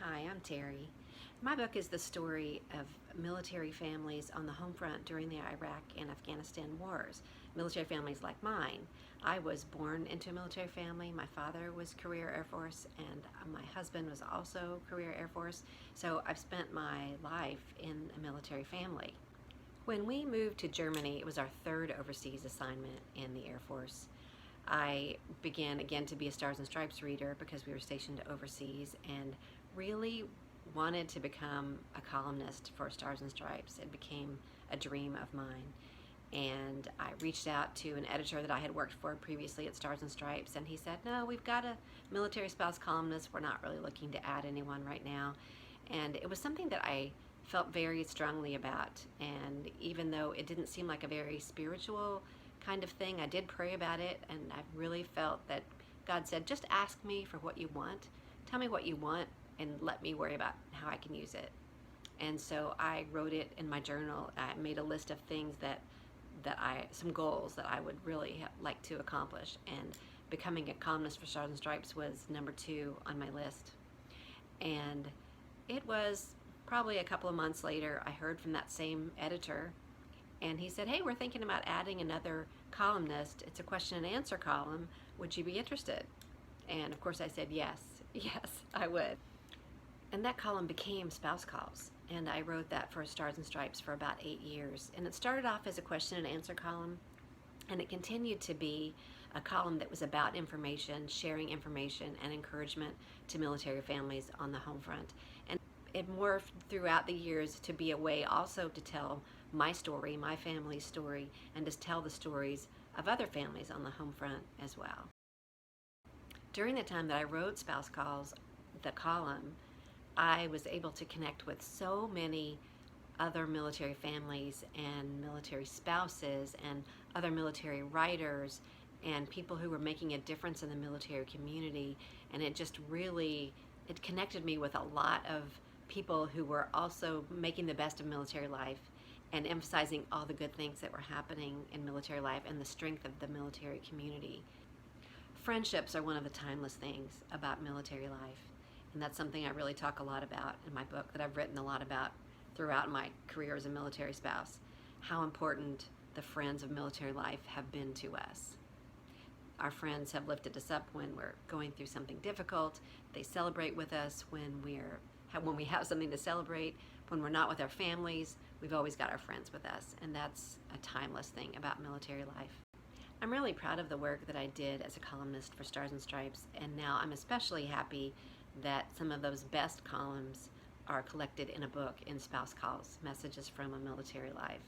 Hi, I'm Terry. My book is the story of military families on the home front during the Iraq and Afghanistan wars. Military families like mine. I was born into a military family. My father was career Air Force and my husband was also career Air Force. So I've spent my life in a military family. When we moved to Germany, it was our third overseas assignment in the Air Force. I began again to be a Stars and Stripes reader because we were stationed overseas and really wanted to become a columnist for Stars and Stripes. It became a dream of mine. And I reached out to an editor that I had worked for previously at Stars and Stripes, and he said, "No, we've got a military spouse columnist. We're not really looking to add anyone right now." And it was something that I felt very strongly about. And even though it didn't seem like a very spiritual kind of thing, I did pray about it, and I really felt that God said, just ask me for what you want. Tell me what you want and let me worry about how I can use it. And so I wrote it in my journal. I made a list of things some goals that I would really like to accomplish, and becoming a columnist for Stars and Stripes was number 2 on my list. And it was probably a couple of months later, I heard from that same editor, and he said, "Hey, we're thinking about adding another columnist. It's a question and answer column. Would you be interested?" And of course I said yes, yes, I would. And that column became Spouse Calls, and I wrote that for Stars and Stripes for about 8 years. And it started off as a question and answer column, and it continued to be a column that was about information, sharing information and encouragement to military families on the home front. And it morphed throughout the years to be a way also to tell my story, my family's story, and to tell the stories of other families on the home front as well. During the time that I wrote Spouse Calls, the column, I was able to connect with so many other military families and military spouses and other military writers and people who were making a difference in the military community. And it just really, it connected me with a lot of people who were also making the best of military life and emphasizing all the good things that were happening in military life and the strength of the military community. Friendships are one of the timeless things about military life, and that's something I really talk a lot about in my book, that I've written a lot about throughout my career as a military spouse, how important the friends of military life have been to us. Our friends have lifted us up when we're going through something difficult. They celebrate with us when we have something to celebrate. When we're not with our families, we've always got our friends with us, and that's a timeless thing about military life. I'm really proud of the work that I did as a columnist for Stars and Stripes, and now I'm especially happy that some of those best columns are collected in a book in Spouse Calls, Messages from a Military Life.